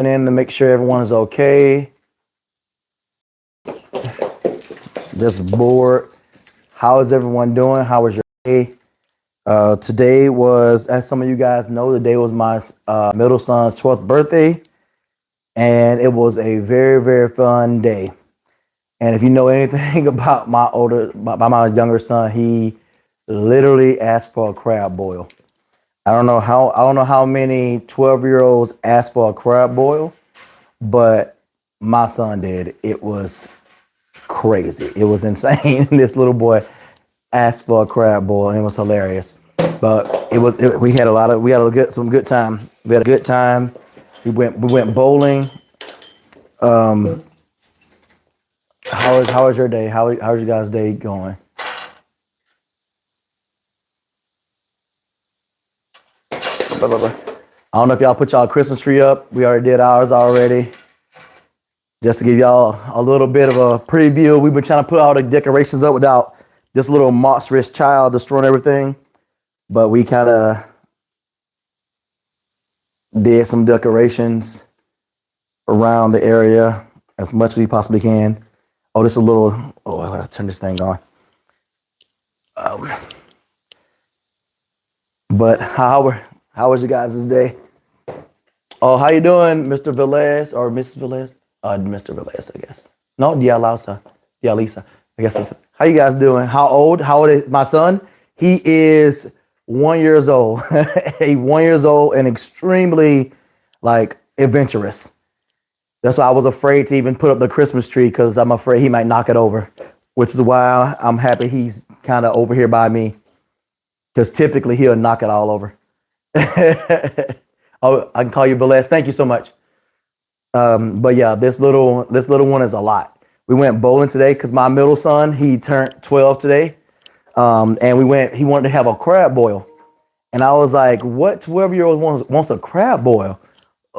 in to make sure everyone is okay. Just bored. How is everyone doing? How was your day? Today was, as some of you guys know, the day was my middle son's 12th birthday, and it was a very, very fun day. And if you know anything about my younger son, he literally asked for a crab boil. I don't know how many 12-year-olds asked for a crab boil, but my son did. It was crazy. It was insane. This little boy asked for a crab boil, and it was hilarious. But we had some good time. We had a good time. We went bowling. How was your day? How's your guys' day going? I don't know if y'all put y'all Christmas tree up. We already did ours already. Just to give y'all a little bit of a preview, we've been trying to put all the decorations up without this little monstrous child destroying everything. But we kind of did some decorations around the area as much as we possibly can. Oh, this is a little, I gotta turn this thing on. But how was your guys' day? Oh, how you doing, Mr. Velez or Mrs. Velez? Mr. Velez, I guess. No, Dialisa. I guess that's how you guys doing? How old? How old is my son? He is 1 year old. He's 1 year old and extremely adventurous. That's why I was afraid to even put up the Christmas tree, because I'm afraid he might knock it over, which is why I'm happy he's kind of over here by me, because typically he'll knock it all over. Oh, I can call you Velez. Thank you so much. But yeah, this little one is a lot. We went bowling today because my middle son, he turned 12 today. And he wanted to have a crab boil. And I was like, what 12-year-old wants a crab boil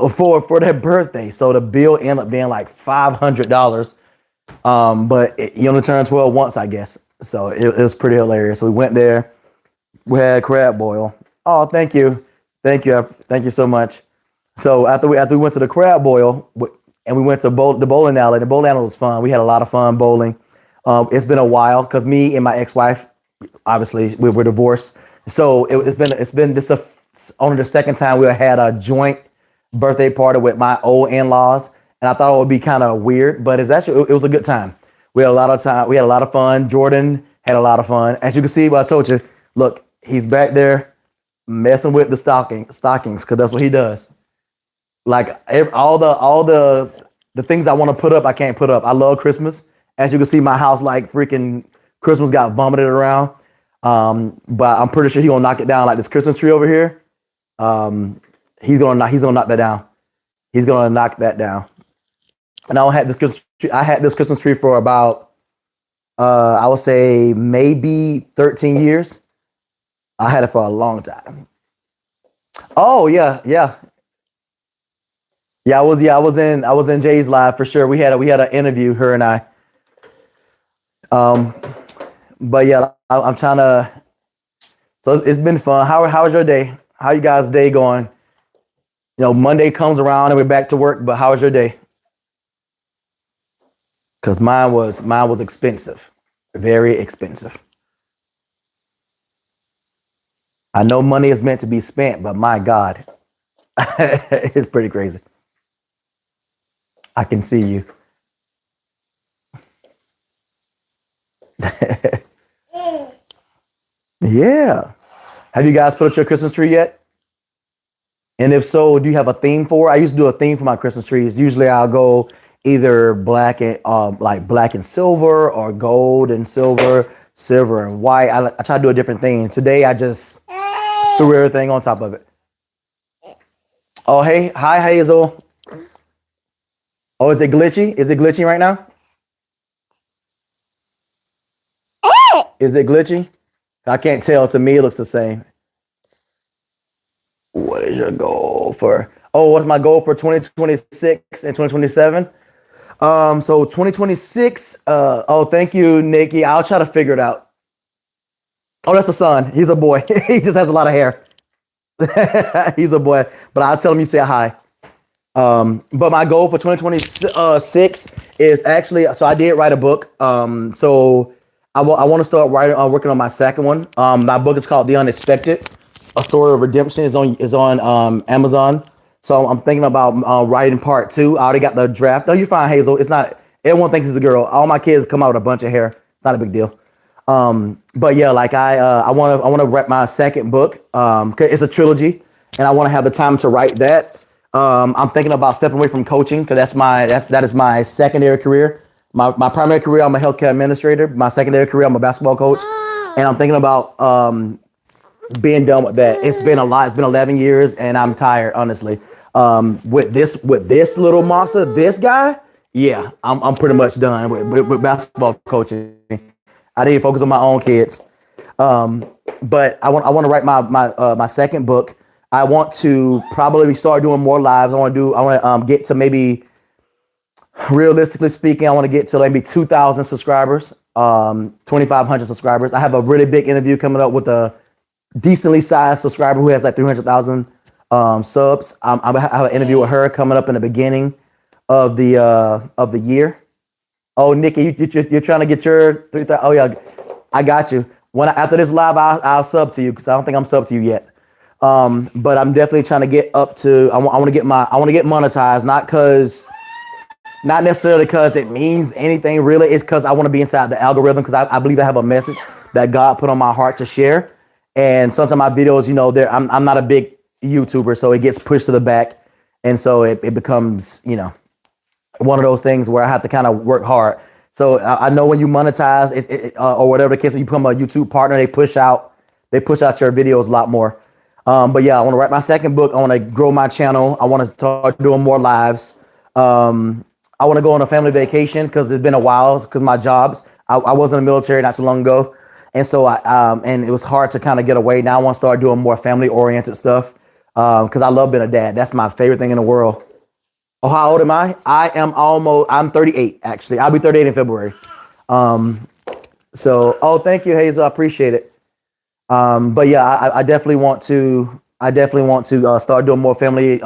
for their birthday? So the bill ended up being like $500. But he only turned 12 once, I guess. So it was pretty hilarious. So we went there, we had crab boil. Oh, thank you. Thank you so much. So after we went to the crab boil and we went to the bowling alley, the bowling alley was fun. We had a lot of fun bowling. It's been a while because me and my ex-wife, obviously we're divorced. So it's been only the second time we had a joint birthday party with my old in-laws. And I thought it would be kind of weird, but it was a good time. We had a lot of time. We had a lot of fun. Jordan had a lot of fun. As you can see, I told you, look, he's back there messing with the stockings, because that's what he does. Like all the things I want to put up, I can't put up. I love Christmas. As you can see, my house like freaking Christmas got vomited around. But I'm pretty sure he gonna knock it down, like this Christmas tree over here. He's gonna knock that down. He's gonna knock that down. And I had this Christmas tree for about I would say maybe 13 years. I had it for a long time. Oh yeah. Yeah, I was in Jay's live for sure. We had an interview, her and I. But yeah, I'm trying to. So it's been fun. How was your day? How you guys' day going? You know, Monday comes around and we're back to work. But how was your day? Because mine was expensive, very expensive. I know money is meant to be spent, but my God, it's pretty crazy. I can see you. Yeah. Have you guys put up your Christmas tree yet? And if so, do you have a theme for it? I used to do a theme for my Christmas trees. Usually I'll go either black and silver, or gold and silver, silver and white. I try to do a different thing. Today I just threw everything on top of it. Oh, hey, hi Hazel. Oh, is it glitchy? Is it glitchy right now? Is it glitchy? I can't tell. To me, it looks the same. What is your goal for? Oh, what's my goal for 2026 and 2027? So 2026. Oh, thank you, Nikki. I'll try to figure it out. Oh, that's a son. He's a boy. He just has a lot of hair. He's a boy. But I'll tell him you say hi. But my goal for 2026 is actually, so I did write a book. So I want to start writing, working on my second one. My book is called The Unexpected, A Story of Redemption. Is on Amazon. So I'm thinking about writing part two. I already got the draft. No, you're fine, Hazel. It's not. Everyone thinks it's a girl. All my kids come out with a bunch of hair. It's not a big deal. But yeah, like I want to write my second book. 'Cause it's a trilogy, and I want to have the time to write that. I'm thinking about stepping away from coaching because that is my secondary career. My primary career, I'm a healthcare administrator. My secondary career, I'm a basketball coach, and I'm thinking about being done with that. It's been a lot. It's been 11 years, and I'm tired, honestly. With this little monster, this guy, yeah, I'm pretty much done with basketball coaching. I need to focus on my own kids. But I want to write my second book. I want to probably start doing more lives. I want to get to maybe, realistically speaking, I want to get to maybe 2,000 subscribers, 2,500 subscribers. I have a really big interview coming up with a decently sized subscriber who has like 300,000 subs. I have an interview with her coming up in the beginning of the year. Oh, Nikki, you're trying to get your 3,000. Oh yeah, I got you. After this live, I'll sub to you because I don't think I'm sub to you yet. But I'm definitely trying to get up to. I want to get monetized, not necessarily because it means anything really. It's because I want to be inside the algorithm because I believe I have a message that God put on my heart to share. And sometimes my videos, I'm not a big YouTuber, so it gets pushed to the back, and so it becomes one of those things where I have to kind of work hard. So I know when you monetize or whatever the case, when you become a YouTube partner, they push out your videos a lot more. But yeah, I want to write my second book. I want to grow my channel. I want to start doing more lives. I want to go on a family vacation because it's been a while because my jobs. I was in the military not too long ago, and so and it was hard to kind of get away. Now I want to start doing more family oriented stuff because I love being a dad. That's my favorite thing in the world. Oh, how old am I? I'm 38 actually. I'll be 38 in February. Thank you, Hazel. I appreciate it. But yeah, I definitely want to start doing more family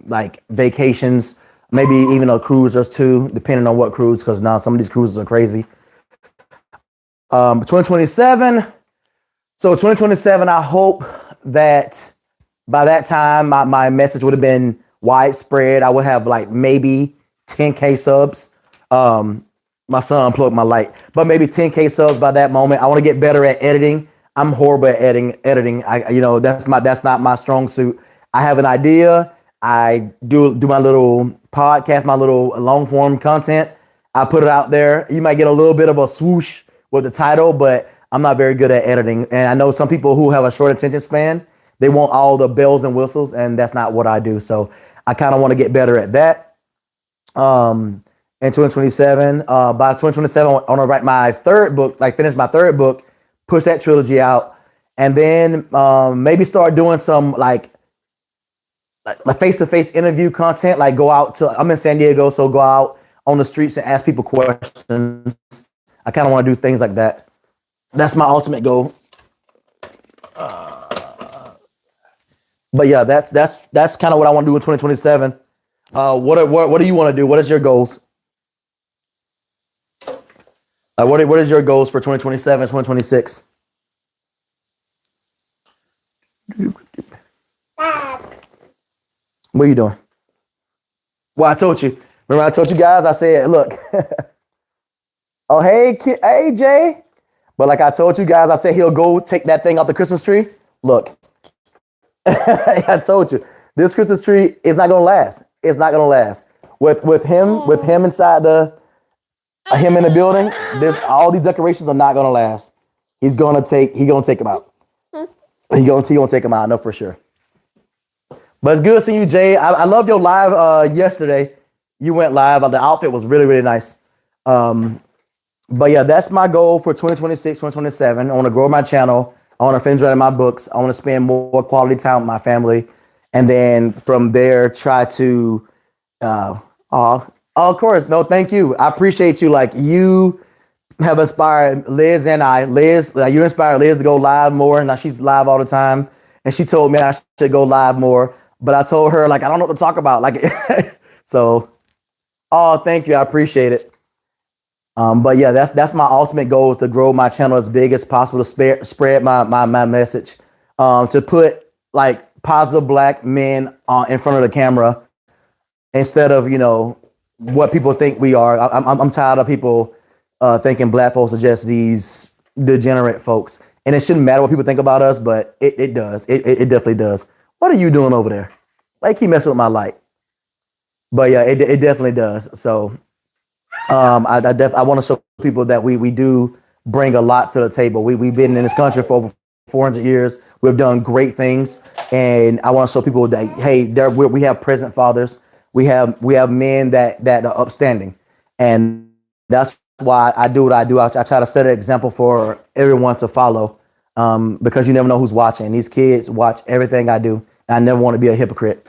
like vacations, maybe even a cruise or two, depending on what cruise, because now some of these cruises are crazy. 2027. So 2027, I hope that by that time my message would have been widespread. I would have like maybe 10K subs. My son unplugged my light, but maybe 10K subs by that moment. I want to get better at editing. I'm horrible at editing. That's not my strong suit. I have an idea. I do my little podcast, my little long form content. I put it out there. You might get a little bit of a swoosh with the title, but I'm not very good at editing. And I know some people who have a short attention span, they want all the bells and whistles, and that's not what I do. So I kind of want to get better at that. In 2027, by 2027, I want to write my third book, like finish my third book, push that trilogy out, and then maybe start doing some like face-to-face interview content. Like I'm in San Diego, so go out on the streets and ask people questions. I kind of want to do things like that. That's my ultimate goal. But yeah, that's kind of what I want to do in 2027. What do you want to do? What is your goals? What is your goals for 2027, 2026? What are you doing? Well, I told you. Remember I told you guys, I said, look. Oh, hey, Jay. But like I told you guys, I said he'll go take that thing off the Christmas tree. Look. I told you. This Christmas tree is not going to last. It's not going to last. With him inside him in the building, all these decorations are not gonna last. He's gonna take them out. He gonna take them out, I know for sure. But it's good seeing you, Jay. I love your live yesterday. You went live. The outfit was really, really nice. But yeah, that's my goal for 2026, 2027. I want to grow my channel. I want to finish writing my books. I want to spend more quality time with my family, and then from there try to of course. No, thank you. I appreciate you. Like you have inspired Liz and I. Liz, you inspired Liz to go live more. Now she's live all the time. And she told me I should go live more. But I told her, like, I don't know what to talk about. Like, So, oh, thank you. I appreciate it. But yeah, that's my ultimate goal is to grow my channel as big as possible to spread my message, to put like positive black men in front of the camera instead of what people think we are. I'm tired of people thinking black folks are just these degenerate folks, and it shouldn't matter what people think about us, but it does. It definitely does. What are you doing over there? Like, keep messing with my light. But yeah, it definitely does. So I want to show people that we do bring a lot to the table. We've been in this country for over 400 years. We've done great things, and I want to show people that hey, we have present fathers. We have men that are upstanding, and that's why I do what I do. I try to set an example for everyone to follow, because you never know who's watching. These kids watch everything I do, and I never want to be a hypocrite.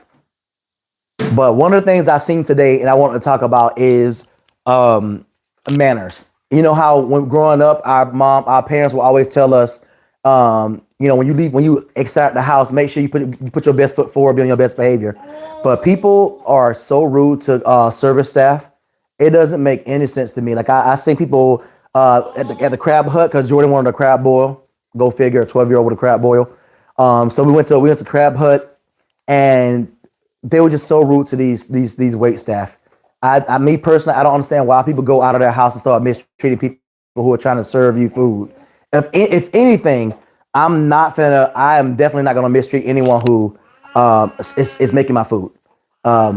But one of the things I've seen today, and I want to talk about, is manners. You know how when growing up, our parents will always tell us, when you exit the house, make sure you put your best foot forward, be on your best behavior. But people are so rude to service staff. It doesn't make any sense to me. Like I see people at the crab hut because Jordan wanted a crab boil. Go figure, a 12-year-old with a crab boil. So we went to crab hut, and they were just so rude to these wait staff. Me personally, I don't understand why people go out of their house and start mistreating people who are trying to serve you food. If anything, I am definitely not gonna mistreat anyone who is making my food. Hi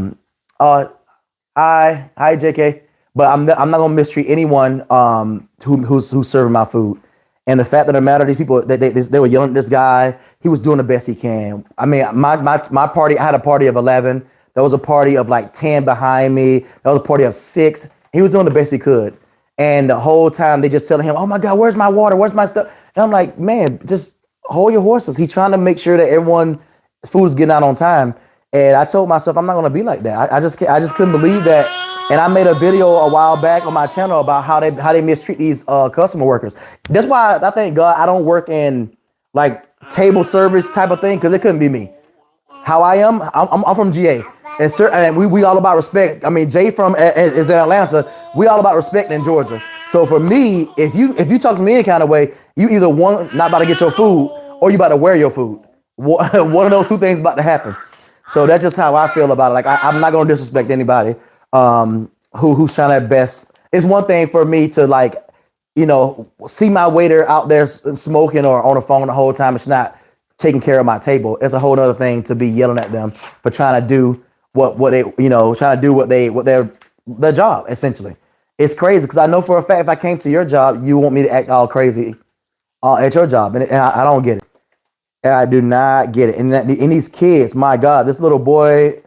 JK, but I'm not gonna mistreat anyone who's serving my food. And the fact of the matter, these people they were yelling at this guy. He was doing the best he can. I mean, my party, I had a party of 11. There was a party of like 10 behind me. There was a party of 6. He was doing the best he could. And the whole time they just telling him, oh my God, where's my water? Where's my stuff? And I'm like, man, just hold your horses. He's trying to make sure that everyone's food is getting out on time. And I told myself, I'm not going to be like that. I just couldn't believe that. And I made a video a while back on my channel about how they mistreat these customer workers. That's why I thank God I don't work in like table service type of thing, because it couldn't be me. How I am, I'm from GA. And we all about respect. I mean, Jay is in Atlanta. We all about respect in Georgia. So for me, if you talk to me any kind of way, you either not about to get your food, or you about to wear your food. One of those two things about to happen. So that's just how I feel about it. Like I'm not gonna disrespect anybody who's trying their best. It's one thing for me to see my waiter out there smoking or on the phone the whole time. It's not taking care of my table. It's a whole other thing to be yelling at them for trying to do their job, essentially. It's crazy because I know for a fact if I came to your job, you want me to act all crazy at your job, and I don't get it. I do not get it. And these kids, my God, this little boy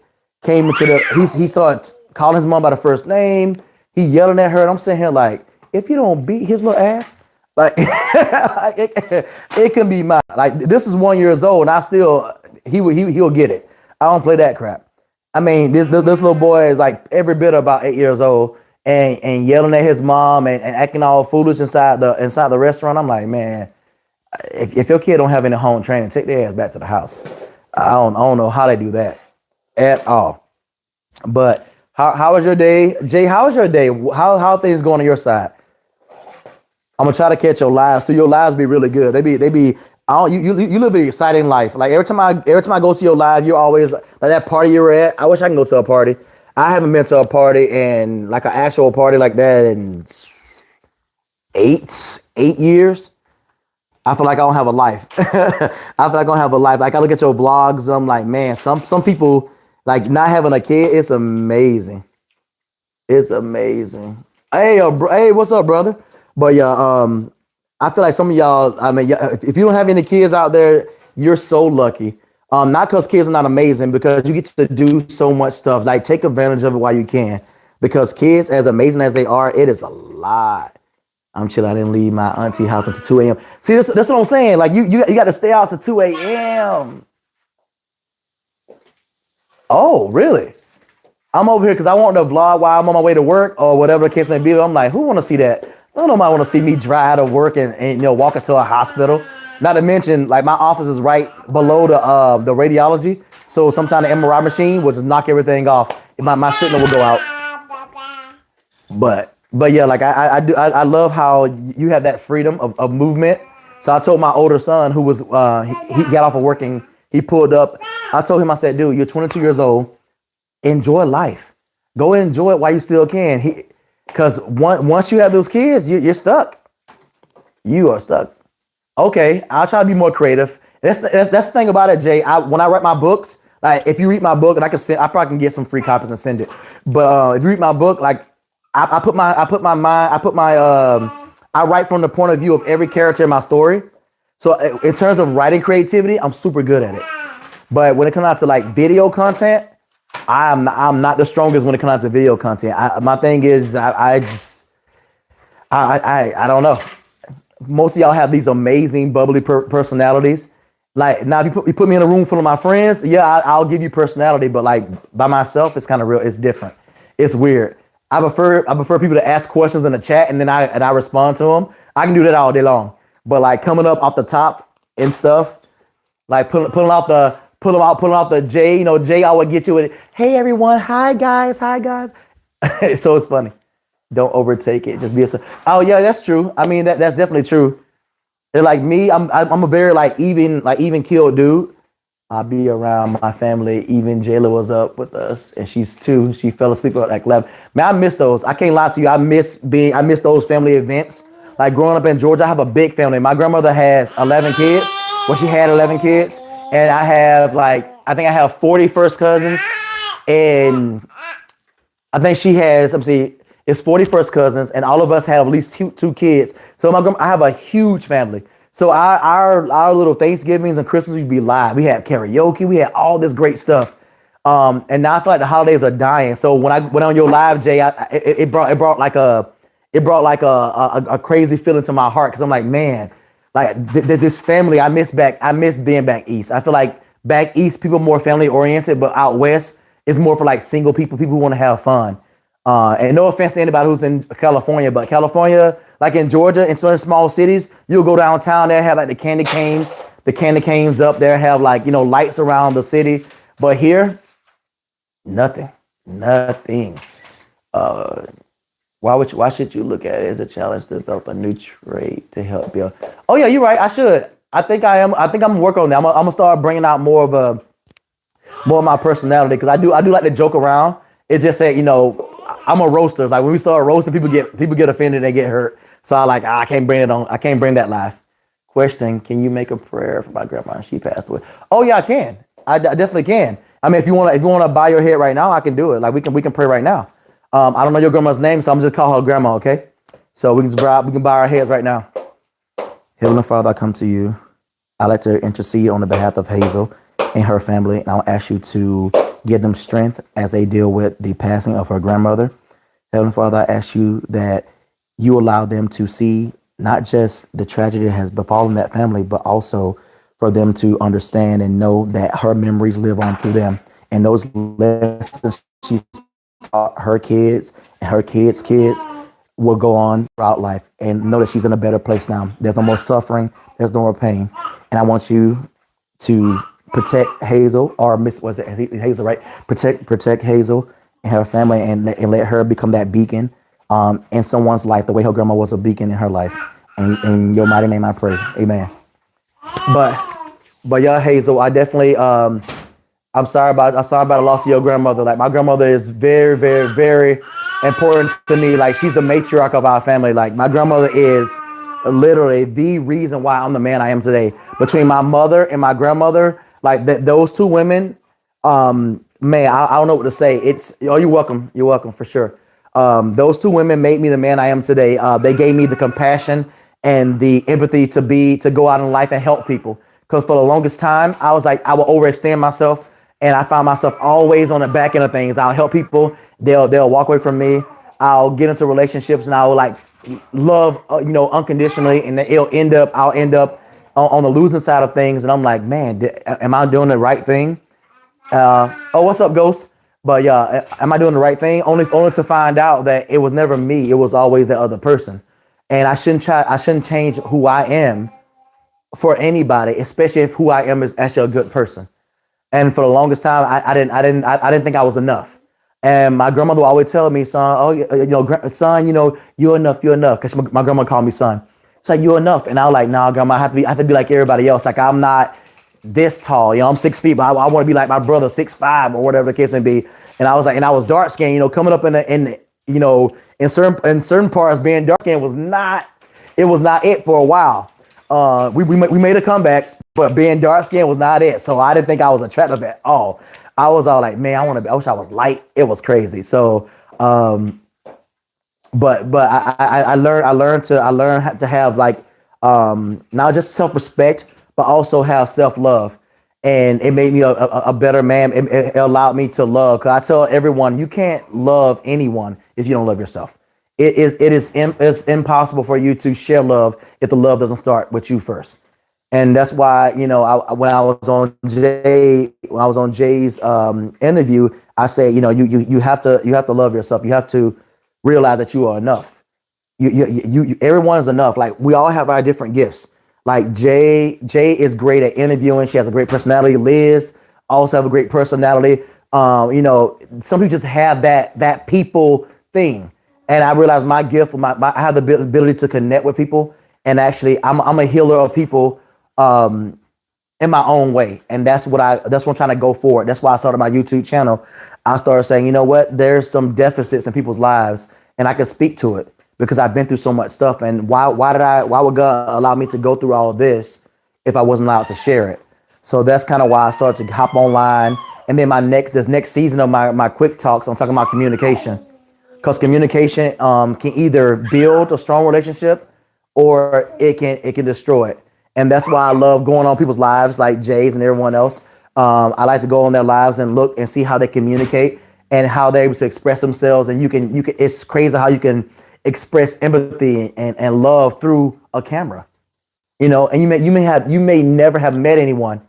came into he started calling his mom by the first name. He yelling at her, and I'm sitting here like, if you don't beat his little ass, like it can be mine. Like this is 1 year old, and I still he'll get it. I don't play that crap. I mean, this little boy is like every bit about 8 years old and yelling at his mom and acting all foolish inside the restaurant. I'm like, man, if your kid don't have any home training, take their ass back to the house. I don't know how they do that at all. But how was your day, Jay? How was your day? How are things going on your side? I'm gonna try to catch your lives. So your lives be really good. They be. You live an exciting life. Like every time I go to your live, you're always like that party you were at. I wish I can go to a party. I haven't been to a party and like an actual party like that in 8 years. I feel like I don't have a life. I feel like I don't have a life. Like I look at your vlogs, I'm like, man, some people like not having a kid. It's amazing. It's amazing. Hey, what's up, brother? But yeah, I feel like some of y'all, I mean, if you don't have any kids out there, you're so lucky. Not because kids are not amazing, because you get to do so much stuff. Like take advantage of it while you can, because kids, as amazing as they are, it is a lot. I'm chilling. I didn't leave my auntie house until 2 a.m. See, that's what I'm saying. Like you got to stay out to 2 a.m. Oh, really? I'm over here because I want to vlog while I'm on my way to work or whatever the case may be. I'm like, who want to see that? I don't know. I want to see me dry out of work and walk into a hospital. Not to mention, like my office is right below the radiology. So sometimes the MRI machine will just knock everything off. my signal will go out. But yeah, like I love how you have that freedom of movement. So I told my older son who was he got off of working, he pulled up. I told him, I said, dude, you're 22 years old. Enjoy life. Go enjoy it while you still can. Because once you have those kids, you're stuck. You are stuck. Okay, I'll try to be more creative. That's the thing about it, Jay. When I write my books, like if you read my book, and I probably can get some free copies and send it. But if you read my book, like I write from the point of view of every character in my story. So in terms of writing creativity, I'm super good at it. But when it comes out to like video content, I'm not the strongest when it comes out to video content. My thing is I don't know. Most of y'all have these amazing bubbly personalities. Like now, if you put me in a room full of my friends, yeah, I'll give you personality. But like by myself, it's kind of real. It's different. It's weird. I prefer people to ask questions in the chat and then I respond to them. I can do that all day long. But like coming up off the top and stuff, like pulling out the J, Jay, I would get you with it. Hey everyone, hi guys. So it's funny. Don't overtake it. Just be oh yeah, that's true. I mean that's definitely true. They're like me, I'm a very even killed dude. I'll be around my family. Even Jayla was up with us, and she's 2. She fell asleep at like 11. Man, I miss those. I can't lie to you. I miss those family events. Like growing up in Georgia, I have a big family. My grandmother has 11 kids. Well, she had 11 kids, and I think I have 40 first cousins, and I think she has. It's 40 first cousins, and all of us have at least two kids. So I have a huge family. So our little Thanksgivings and Christmas would be live. We had karaoke. We had all this great stuff. And now I feel like the holidays are dying. So when I went on your live, Jay, it brought like a crazy feeling to my heart, because I'm like, man, like this family I miss being back east. I feel like back east people are more family oriented, but out west is more for like single people who want to have fun. And no offense to anybody who's in California, but California, like in Georgia, in certain small cities, you'll go downtown, they'll have like the candy canes up there, have like, lights around the city. But here, nothing. Why should you look at it as a challenge to develop a new trait to help you? Oh yeah, you're right. I should. I think I'm working on that. I'm gonna start bringing out more of my personality, because I do like to joke around. It's just that, I'm a roaster. Like when we start roasting, people get offended, they get hurt. So I can't bring it on. I can't bring that live. Question: can you make a prayer for my grandma? She passed away. Oh yeah, I can. I definitely can. I mean, if you want to bow your head right now, I can do it. Like we can pray right now. I don't know your grandma's name, so I'm just call her grandma. Okay. So we can bow our heads right now. Heavenly Father, I come to you. I'd like to intercede on the behalf of Hazel and her family, and I'll ask you to give them strength as they deal with the passing of her grandmother. Heavenly Father, I ask you that you allow them to see not just the tragedy that has befallen that family, but also for them to understand and know that her memories live on through them. And those lessons she's taught her kids and her kids' kids will go on throughout life, and know that she's in a better place now. There's no more suffering. There's no more pain. And I want you to protect Hazel, or was it Hazel, right? Protect Hazel and her family, and let her become that beacon in someone's life, the way her grandma was a beacon in her life. And in your mighty name I pray. Amen. But yeah, Hazel, I definitely I'm sorry about the loss of your grandmother. Like my grandmother is very, very, very important to me. Like she's the matriarch of our family. Like my grandmother is literally the reason why I'm the man I am today. Between my mother and my grandmother, like those two women, man, I don't know what to say. You're welcome. You're welcome for sure. Those two women made me the man I am today. They gave me the compassion and the empathy to go out in life and help people. Because for the longest time, I was like, I would overextend myself, and I found myself always on the back end of things. I'll help people. They'll walk away from me. I'll get into relationships and I'll like love, unconditionally. And then I'll end up on the losing side of things. And I'm like, man, am I doing the right thing? What's up, Ghost? But yeah, am I doing the right thing? Only to find out that it was never me. It was always the other person. And I shouldn't change who I am for anybody, especially if who I am is actually a good person. And for the longest time, I didn't think I was enough. And my grandmother would always tell me, son, oh, son, you're enough, you're enough. Because my grandma called me son. It's like, you're enough. And I was like, nah, grandma, I have to be like everybody else. Like, I'm not this tall. I'm 6 feet, but I want to be like my brother, 6'5", or whatever the case may be. And I was like, and I was dark skinned, coming up in certain parts, being dark skinned was not it for a while. We made a comeback, but being dark skinned was not it. So I didn't think I was attractive at all. I was all like, man, I wish I was light. It was crazy. So, but I learned to have like, not just self-respect, but also have self-love. And it made me a better man. It allowed me to love. Cause I tell everyone, you can't love anyone if you don't love yourself. It's impossible for you to share love if the love doesn't start with you first. And that's why, when I was on Jay's interview, I say, you have to love yourself. You have to realize that you are enough. Everyone is enough. Like, we all have our different gifts. Like Jay is great at interviewing. She has a great personality. Liz also have a great personality. Some people just have that people thing. And I realized my gift, I have the ability to connect with people. And actually, I'm a healer of people in my own way. And that's what I'm trying to go forward. That's why I started my YouTube channel. I started saying, you know what, there's some deficits in people's lives and I can speak to it because I've been through so much stuff. And why would God allow me to go through all of this if I wasn't allowed to share it? So that's kind of why I started to hop online. And then this next season of my quick talks, I'm talking about communication, because communication can either build a strong relationship or it can destroy it. And that's why I love going on people's lives like Jay's and everyone else. I like to go on their lives and look and see how they communicate and how they're able to express themselves. And you can, it's crazy how you can express empathy and love through a camera, and you may never have met anyone.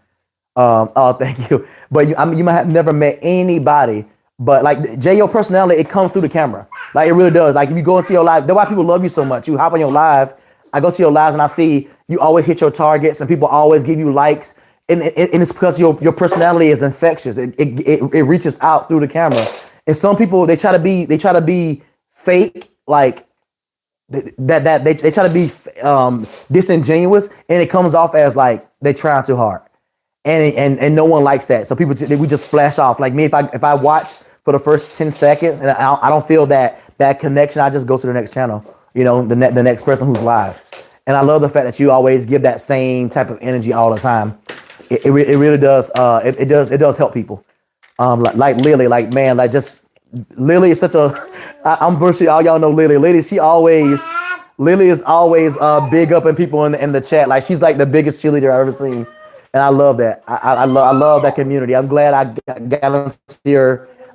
Oh, thank you. But you might have never met anybody, but like Jay, your personality, it comes through the camera. Like, it really does. Like, if you go into your live, that's why people love you so much. You hop on your live. I go to your lives and I see you always hit your targets and people always give you likes. And it's because your personality is infectious. It reaches out through the camera. And some people, they try to be fake, like they try to be disingenuous, and it comes off as like they trying too hard. And no one likes that. So we just flash off. Like me, if I watch for the first 10 seconds and I don't feel that connection, I just go to the next channel, the next person who's live. And I love the fact that you always give that same type of energy all the time. It really does. It does help people. Like Lily, like, man, like, just Lily is such a, I'm pretty sure all y'all know Lily. Lily is always big up in people in the chat. Like, she's like the biggest cheerleader I've ever seen. And I love that. I love that community. I'm glad I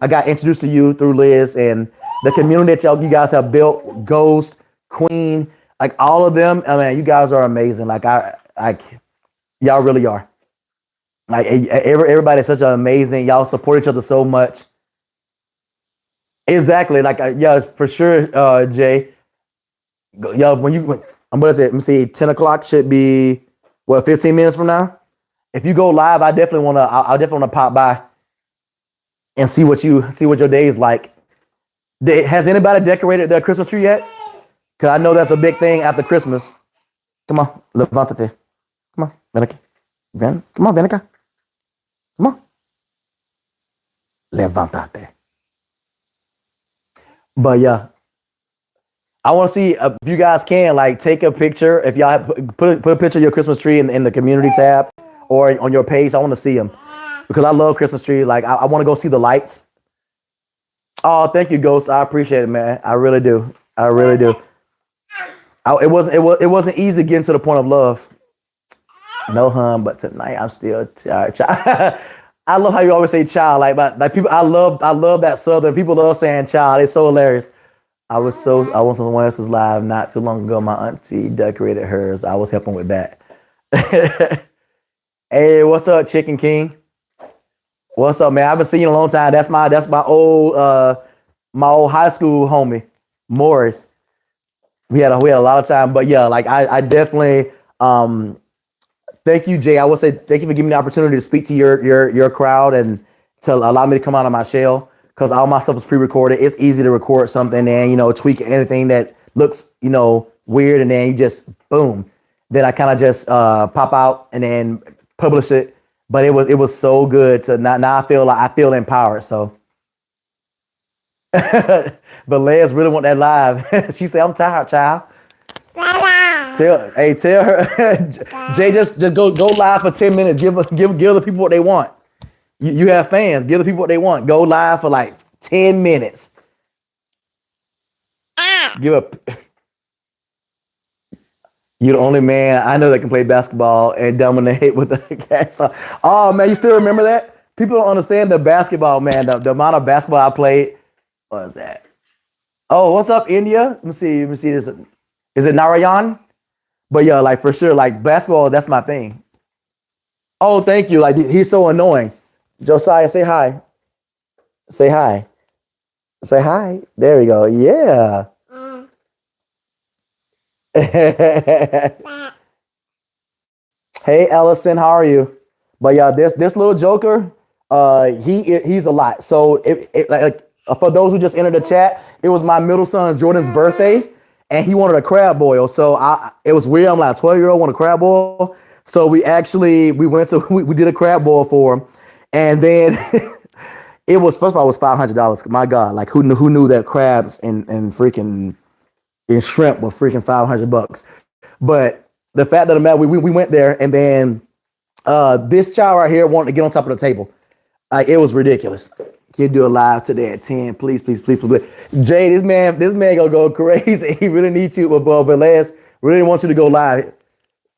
got introduced to you through Liz, and the community that you guys have built, Ghost, Queen, like all of them. I mean, you guys are amazing. Like, y'all really are. Like, everybody's such an amazing. Y'all support each other so much. Exactly. Like, yeah, for sure, Jay. Yo, I'm gonna say, let me see, 10 o'clock should be 15 minutes from now. If you go live, I definitely wanna pop by and see what your day is like. Has anybody decorated their Christmas tree yet? Cause I know that's a big thing after Christmas. Come on, levántate. Come on, ven aquí. Come on, ven acá. Come on. Levántate. But yeah, I want to see if you guys can, like, take a picture. If y'all put a picture of your Christmas tree in the community tab or on your page. I want to see them because I love Christmas tree. Like, I want to go see the lights. Oh, thank you, Ghost. I appreciate it, man. I really do. I really do. It wasn't easy getting to the point of love. No, hun, but tonight I'm still child. I love how you always say child. Like people, I love that Southern. People love saying child. It's so hilarious. I was on someone else's live not too long ago. My auntie decorated hers. I was helping with that. Hey, what's up, Chicken King? What's up, man? I haven't seen you in a long time. That's my old high school homie, Morris. We had a lot of time, but yeah, like I definitely thank you, Jay. I would say thank you for giving me the opportunity to speak to your crowd and to allow me to come out of my shell. because all my stuff is pre-recorded. It's easy to record something and tweak anything that looks weird, and then you just boom. Then I kind of just pop out and then publish it. But it was so good to now I feel empowered. So, but Les really want that live. She said, "I'm tired, child." Tell her, Jay, just go live for 10 minutes. Give the people what they want. You have fans. Give the people what they want. Go live for like 10 minutes. Give up. You're the only man I know that can play basketball and dominate with the gas. Oh man, you still remember that? People don't understand the basketball, man. The amount of basketball I played. What is that? Oh, what's up, India? Let me see this. Is it Narayan? But yeah, like for sure, like basketball, that's my thing. Oh, thank you. Like he's so annoying. Josiah, say hi. Say hi. Say hi. There we go. Yeah. Hey, Ellison, how are you? But yeah, this little joker, he's a lot. So for those who just entered the chat, it was my middle son Jordan's birthday, and he wanted a crab boil. So it was weird. I'm like, 12-year-old want a crab boil. So we did a crab boil for him, and then it was, first of all, it was $500. My God, like who knew that crabs and freaking and shrimp were freaking $500. But the fact of the matter, we went there, and then this child right here wanted to get on top of the table. Like it was ridiculous. Can you do a live today at 10? Please. Jay, this man gonna go crazy. He really needs you, but Les really wants you to go live.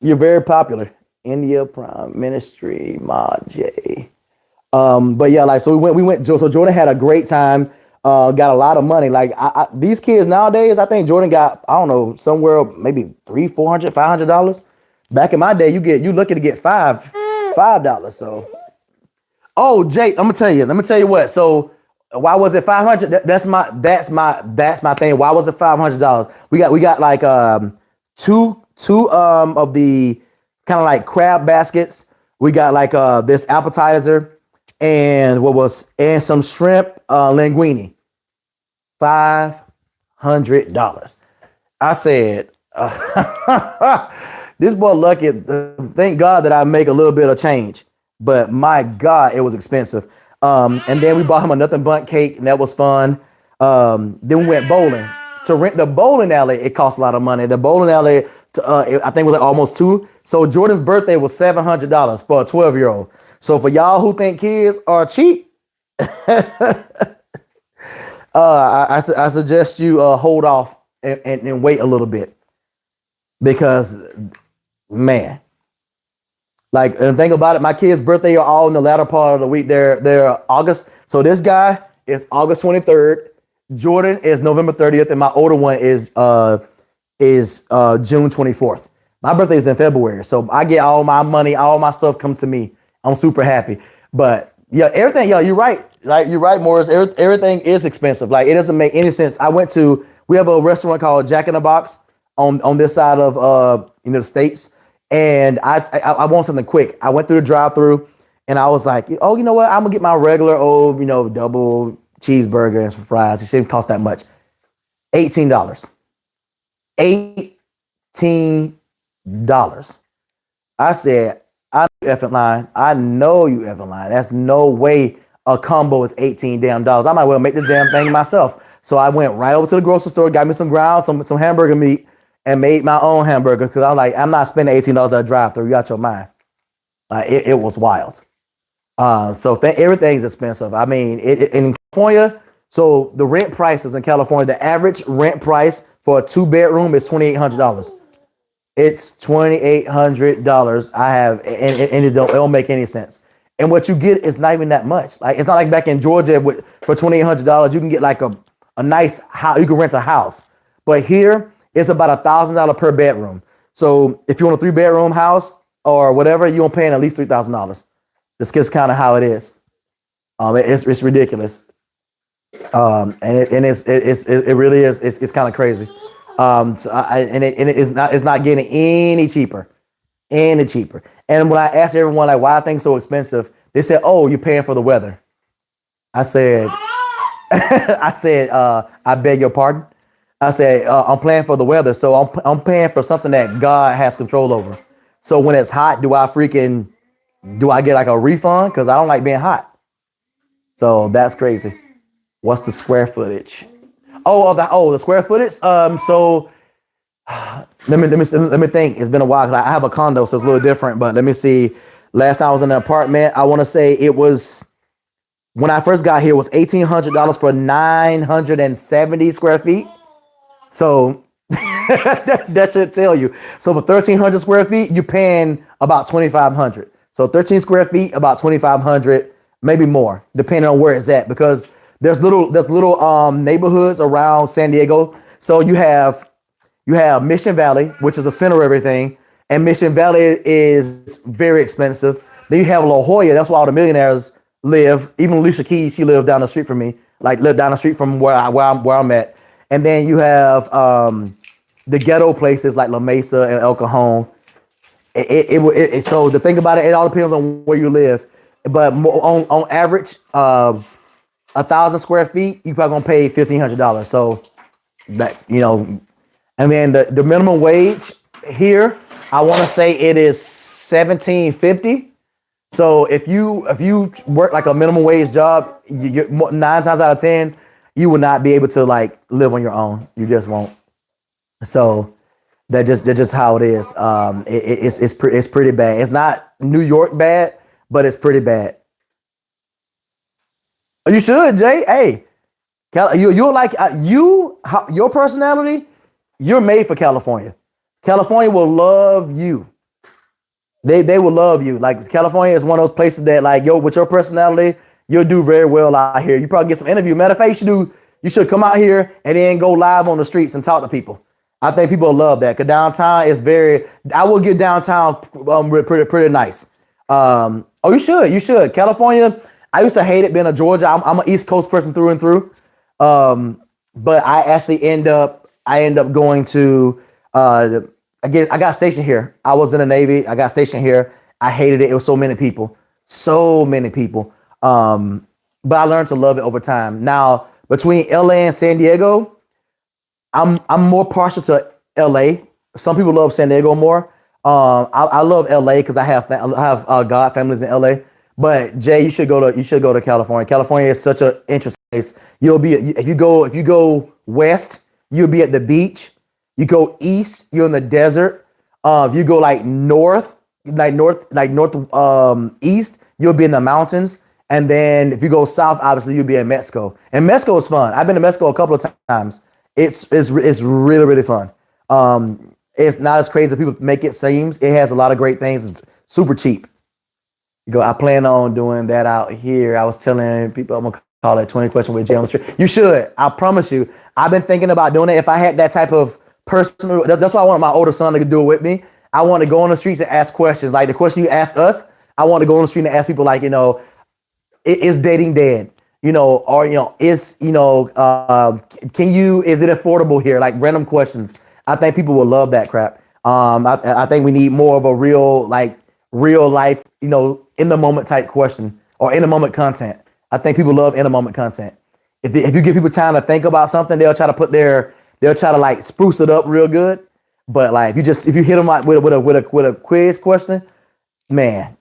You're very popular. India Prime Ministry, Ma J. But yeah, like so we went. So Jordan had a great time. Got a lot of money. Like these kids nowadays, I think Jordan got, I don't know, somewhere maybe $300, $400, $500. Back in my day, you lucky to get $5. So, oh Jake, let me tell you what. So why was it 500? That's my thing. Why was it $500? We got like two of the kind of like crab baskets. We got like this appetizer and some shrimp linguine. $500. I said, this boy lucky. Thank God that I make a little bit of change, but my God, it was expensive. And then we bought him a nothing bundt cake, and that was fun. Then we went bowling. To rent the bowling alley, it cost a lot of money. The bowling alley, I think, was like almost $2. So Jordan's birthday was $700 for a 12-year-old. So for y'all who think kids are cheap, I suggest you hold off and wait a little bit, because man, like, and think about it, my kids' birthday are all in the latter part of the week. They're August. So this guy is August 23rd. Jordan is November 30th, and my older one is June 24th. My birthday is in February, so I get all my money, all my stuff come to me. I'm super happy. But yeah, everything. Yeah, you're right. Like you're right, Morris. Everything is expensive. Like it doesn't make any sense. We have a restaurant called Jack in the Box on this side of the States, and I want something quick. I went through the drive-through, and I was like, oh, you know what? I'm gonna get my regular old double cheeseburger and some fries. It shouldn't cost that much. $18. $18. I said, I know you effing lying. I know you effing lying. That's no way a combo is $18 damn dollars. I might well make this damn thing myself. So I went right over to the grocery store, got me some ground, some hamburger meat, and made my own hamburger, because I was like, I'm not spending $18 at a drive-through. You got your mind. It was wild. So everything's expensive. I mean, in California, so the rent prices in California, the average rent price for a 2-bedroom is $2,800. It's $2,800. I have, and it don't make any sense. And what you get is not even that much. Like it's not like back in Georgia for $2,800 you can get like a nice house. You can rent a house, but here it's about $1,000 per bedroom. So if you want a 3-bedroom house or whatever, you're paying at least $3,000. This is kind of how it is. It's ridiculous. And it really is. It's kind of crazy. It's not getting any cheaper. And when I asked everyone, like, why are things so expensive? They said, oh, you're paying for the weather. I said, I said, I beg your pardon. I said, I'm paying for the weather. So I'm paying for something that God has control over. So when it's hot, do I get like a refund? Cause I don't like being hot. So that's crazy. What's the square footage? The square footage. So let me think. It's been a while. 'Cause I have a condo, so it's a little different. But let me see. Last time I was in an apartment, I want to say it was when I first got here, it was $1,800 for 970 square feet. So that should tell you. So for 1,300 square feet, you paying about 2,500. So 13 square feet, about 2,500, maybe more, depending on where it's at. Because there's little neighborhoods around San Diego. So you have Mission Valley, which is the center of everything, and Mission Valley is very expensive. Then you have La Jolla. That's where all the millionaires live. Even Alicia Keys, she lived down the street from me, like lived down the street from where I'm at. And then you have the ghetto places like La Mesa and El Cajon. So the thing about it, it all depends on where you live. But on average, 1,000 square feet, you probably gonna pay $1,500. So that. And then the minimum wage here, I want to say it is 17.50. So if you work like a minimum wage job, 9 times out of 10, you will not be able to like live on your own. You just won't. So that's just how it is. It's pretty bad. It's not New York bad, but it's pretty bad. You should, Jay. Hey, you're like your personality. You're made for California. California will love you. They will love you. Like California is one of those places that like with your personality, you'll do very well out here. You probably get some interview. Matter of fact, you should come out here and then go live on the streets and talk to people. I think people will love that because downtown is very. I will get downtown pretty nice. Oh, you should. California. I used to hate it being a Georgia. I'm an East Coast person through and through. But I end up going to again. I got stationed here. I was in the Navy. I got stationed here. I hated it. It was so many people, so many people. But I learned to love it over time. Now between LA and San Diego, I'm more partial to LA. Some people love San Diego more. I love LA because I have God families in LA. But Jay, you should go to California. California is such an interesting place. If you go west, you'll be at the beach. You go east, you're in the desert. If you go like north east, you'll be in the mountains. And then if you go south, obviously you'll be in Mexico. And Mexico is fun. I've been to Mexico a couple of times. It's really really fun. It's not as crazy as people make it seems. It has a lot of great things. It's super cheap. I plan on doing that out here. I was telling people I'm gonna call it 20 question with Jay on the street. You should. I promise you. I've been thinking about doing it. If I had that type of person, that's why I wanted my older son to do it with me. I want to go on the streets and ask questions. Like the question you ask us, I want to go on the street and ask people like, is dating dead? Or is it affordable here? Like random questions. I think people will love that crap. I think we need more of a real life, in the moment type question or in the moment content. I think people love in the moment content. If you give people time to think about something, they'll try to like spruce it up real good. But like if you hit them like with a quiz question, man,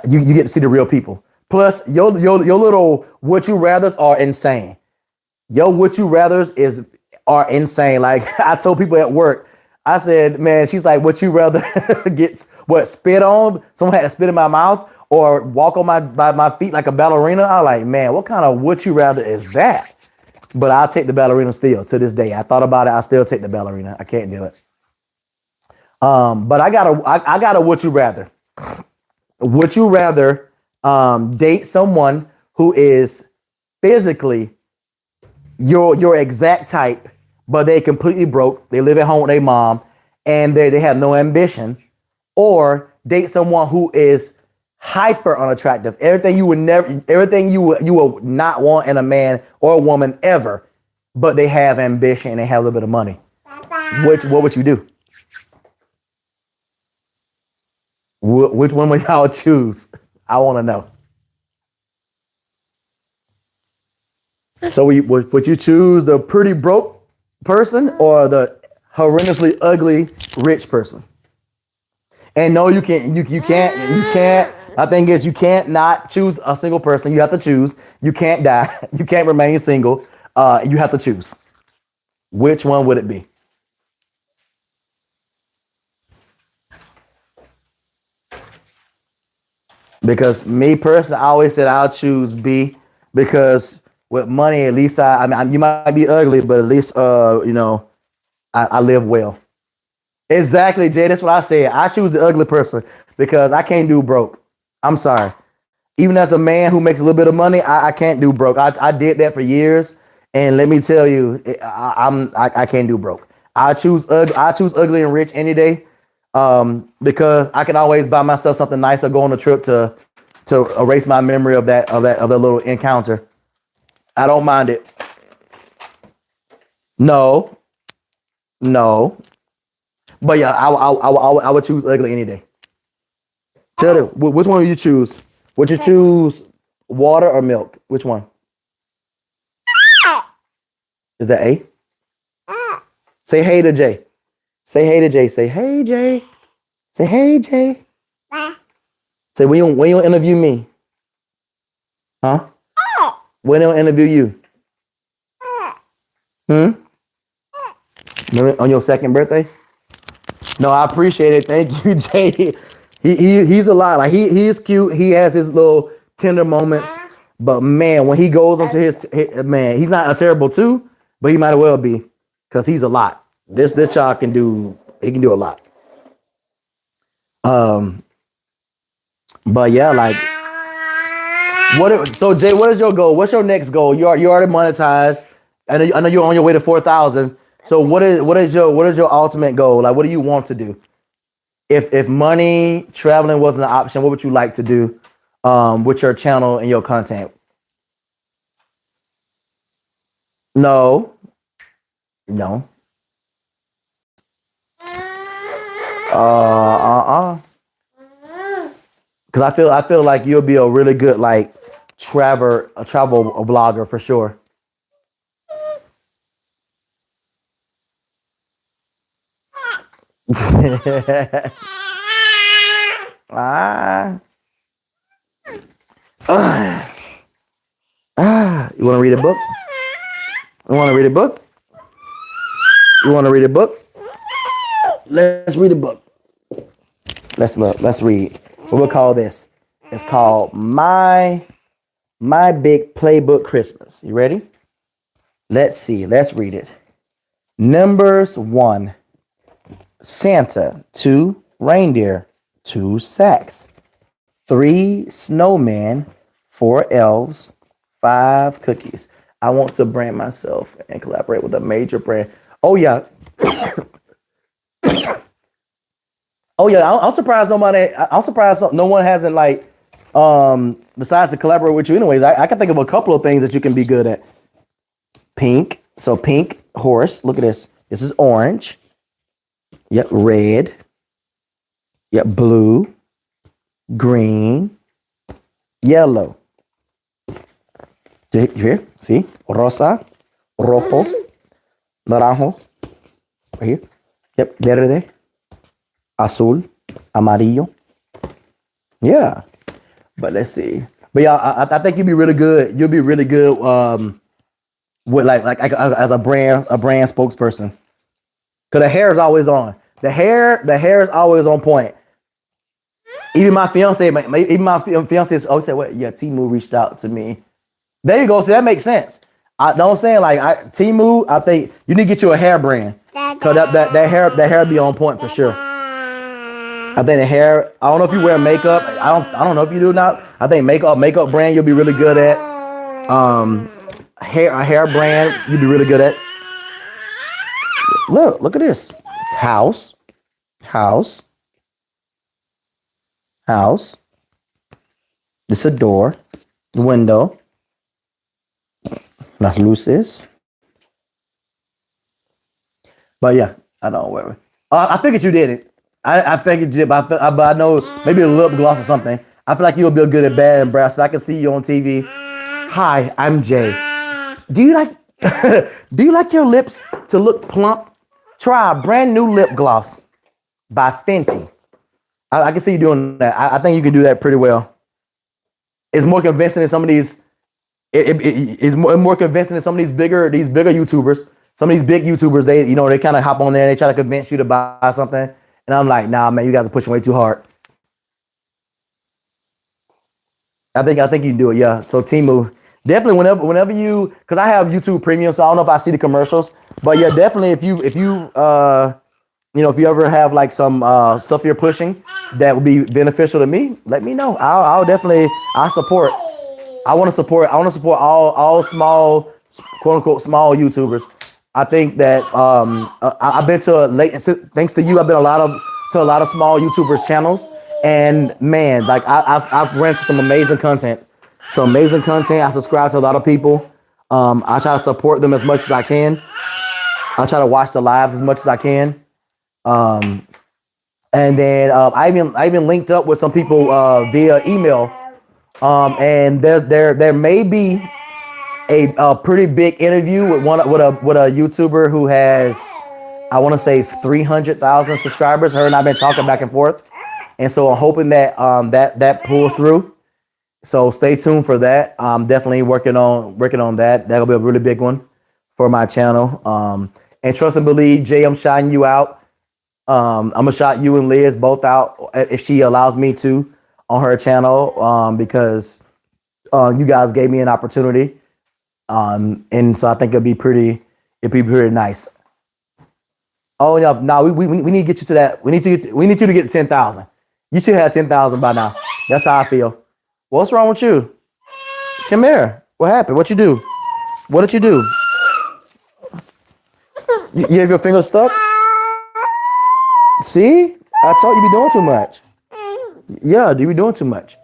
you get to see the real people. Plus, your little would you rather's are insane. Yo, would you rather's are insane. Like I told people at work, I said, man, she's like, would you rather get spit on? Someone had to spit in my mouth or walk on my feet like a ballerina. I was like, man, what kind of would you rather is that? But I'll take the ballerina still to this day. I thought about it. I still take the ballerina. I can't do it. But I got a would you rather. Would you rather date someone who is physically your exact type, but they completely broke. They live at home with their mom, and they have no ambition, or date someone who is hyper unattractive. Everything you will not want in a man or a woman ever, but they have ambition and they have a little bit of money. What would you do? Which one would y'all choose? I want to know. So would you choose the pretty broke person or the horrendously ugly rich person? And no, you can't. I think is you can't not choose a single person. You have to choose. You can't die. You can't remain single. You have to choose. Which one would it be? Because me personally, I always said I'll choose B because with money, at least I mean, you might be ugly, but at least I live well. Exactly, Jay. That's what I said. I choose the ugly person because I can't do broke. I'm sorry. Even as a man who makes a little bit of money, I can't do broke. I did that for years, and let me tell you, I can't do broke. I choose ugly and rich any day, because I can always buy myself something nice or go on a trip to erase my memory of that little encounter. I don't mind it. No, no, but yeah, I would choose ugly any day. Tell them which one would you choose? Would you choose water or milk? Which one? Is that A? Say hey to Jay. Say hey to Jay. Say hey Jay. Say hey Jay. Say when you interview me, huh? When they'll interview you? Hmm. On your second birthday? No, I appreciate it. Thank you, Jay. He's a lot. Like he is cute. He has his little tender moments. But man, when he goes onto man, he's not a terrible two, but he might as well be because he's a lot. This child can do. He can do a lot. Um, but yeah, like so Jay, what is your goal? What's your next goal? You already monetized. I know you're on your way to 4,000. So what is your ultimate goal? Like what do you want to do? If money traveling wasn't an option, what would you like to do with your channel and your content? No, no. Because I feel like you'll be a really good like travel vlogger for sure. ah, ah, you want to read a book? You want to read a book? You want to read a book? Let's read a book. Let's look. Let's read. What we'll call this? It's called My Big Playbook Christmas. You ready? Let's see. Let's read it. Numbers 1, Santa. 2, reindeer. 2, sacks. 3, snowman. 4, elves. 5, cookies. I want to brand myself and collaborate with a major brand. Oh yeah. Oh yeah. I'm surprised nobody. I'm surprised no one hasn't like decided to collaborate with you. Anyways, I can think of a couple of things that you can be good at. Pink. So pink horse. Look at this. This is orange. Yep. Red. Yep. Blue. Green. Yellow. Here. See? Rosa. Rojo. Naranjo. Right here. Yep. Verde. Azul. Amarillo. Yeah. But let's see. But yeah, I think you'll be really good. You'll be really good with like as a brand spokesperson. Cause the hair is always on. The hair is always on point. Even my fiance always said, "What? Yeah, Temu reached out to me." There you go. See, that makes sense. I know what I'm saying. Like Temu, I think you need to get you a hair brand. Cause that hair be on point for sure. I think the hair. I don't know if you wear makeup. I don't know if you do not. I think makeup brand you'll be really good at. A hair brand you'd be really good at. Look at this. It's house. This is a door, window. Las luces. But yeah, I don't worry. I figured you did it. I figured you did, but I know maybe a lip gloss or something. I feel like you'll be good at bad and brass. So I can see you on TV. Hi, I'm Jay. Do you like do you like your lips to look plump? Try a brand new lip gloss by Fenty. I can see you doing that. I think you can do that pretty well. It's more convincing than some of these. It's more convincing than some of these bigger YouTubers. Some of these big YouTubers, they kind of hop on there and they try to convince you to buy something. And I'm like, nah, man, you guys are pushing way too hard. I think you can do it. Yeah. So Timu, definitely whenever you, because I have YouTube Premium, so I don't know if I see the commercials, but yeah, definitely if you ever have like some stuff you're pushing that would be beneficial to me, let me know. I'll definitely I support. I want to support all small, quote unquote, small YouTubers. I think that I've been to thanks to you. I've been to a lot of small YouTubers channels, and man, like I've ran into some amazing content. I subscribe to a lot of people. I try to support them as much as I can. I try to watch the lives as much as I can. And then I even linked up with some people via email. And there may be a pretty big interview with a YouTuber who has, I want to say, 300,000 subscribers. Her and I've been talking back and forth, and so I'm hoping that that pulls through. So stay tuned for that. I'm definitely working on that. That'll be a really big one for my channel. And trust and believe, Jay, I'm shouting you out. I'm gonna shout you and Liz both out if she allows me to on her channel, because you guys gave me an opportunity, and so I think it'd be pretty nice. Oh yeah, no, we need to get you to that. We need you to get to 10,000. You should have 10,000 by now. That's how I feel. What's wrong with you? Come here. What happened? What you do? What did you do? You have your finger stuck? See? I told you be doing too much. Yeah, you be doing too much.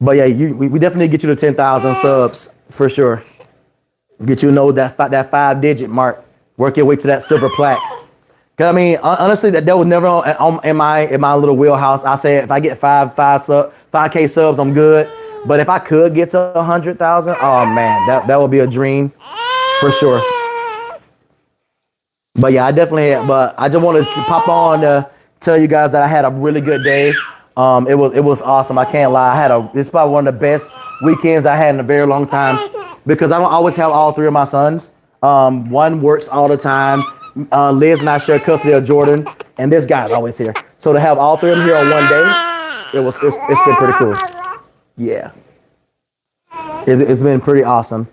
But yeah, we definitely get you to 10,000 subs for sure. Get you know that 5-digit mark. Work your way to that silver plaque. Cause I mean, honestly, that was never in my little wheelhouse. I said if I get 5K subs, I'm good. But if I could get to 100,000, oh man, that would be a dream for sure. But yeah, but I just wanted to pop on to tell you guys that I had a really good day. It was awesome. I can't lie. It's probably one of the best weekends I had in a very long time, because I don't always have all three of my sons. One works all the time. Liz and I share custody of Jordan, and this guy's always here. So to have all three of them here on one day, it's been pretty cool. Yeah, it's been pretty awesome.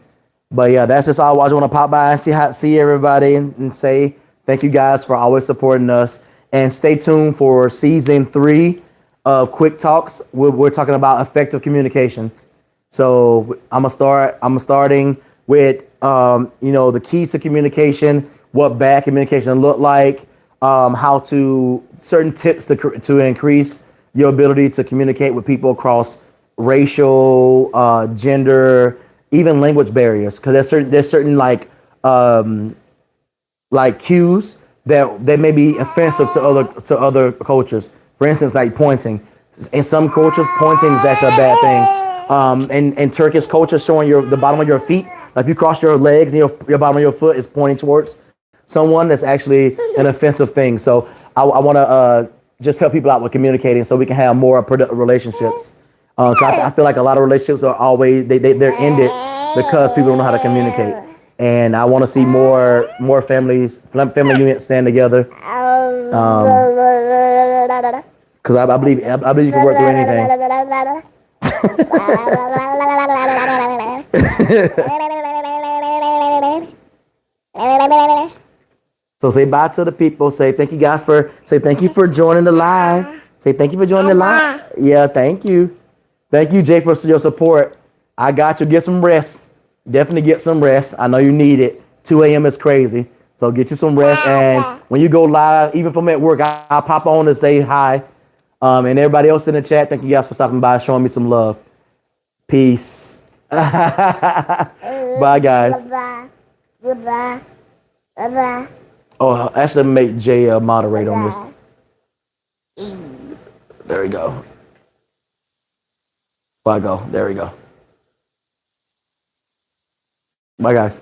But yeah, that's just all. I just want to pop by and see everybody and say thank you guys for always supporting us. And stay tuned for season 3 of Quick Talks. We're talking about effective communication. So I'm starting with the keys to communication, what bad communication look like, how to certain tips to increase your ability to communicate with people across racial, gender, even language barriers, because there's certain like cues that may be offensive to other cultures. For instance, like pointing. In some cultures, pointing is actually a bad thing. In Turkish culture, showing the bottom of your feet, like if you cross your legs and your bottom of your foot is pointing towards someone, that's actually an offensive thing. So I want to just help people out with communicating so we can have more productive relationships. I feel like a lot of relationships are always they're ended because people don't know how to communicate. And I want to see more family units stand together. Because I believe you can work through anything. So say bye to the people. Say thank you for joining the live. Say thank you for joining the live. Yeah, thank you. Thank you, Jay, for your support. I got you. Get some rest. Definitely get some rest. I know you need it. 2 a.m. is crazy. So get you some rest. And when you go live, even from at work, I'll pop on to say hi. And everybody else in the chat, thank you guys for stopping by, showing me some love. Peace. Bye, guys. Bye-bye. Bye-bye. Oh, actually, make Jay a moderator on this. There we go. There we go. Bye, guys.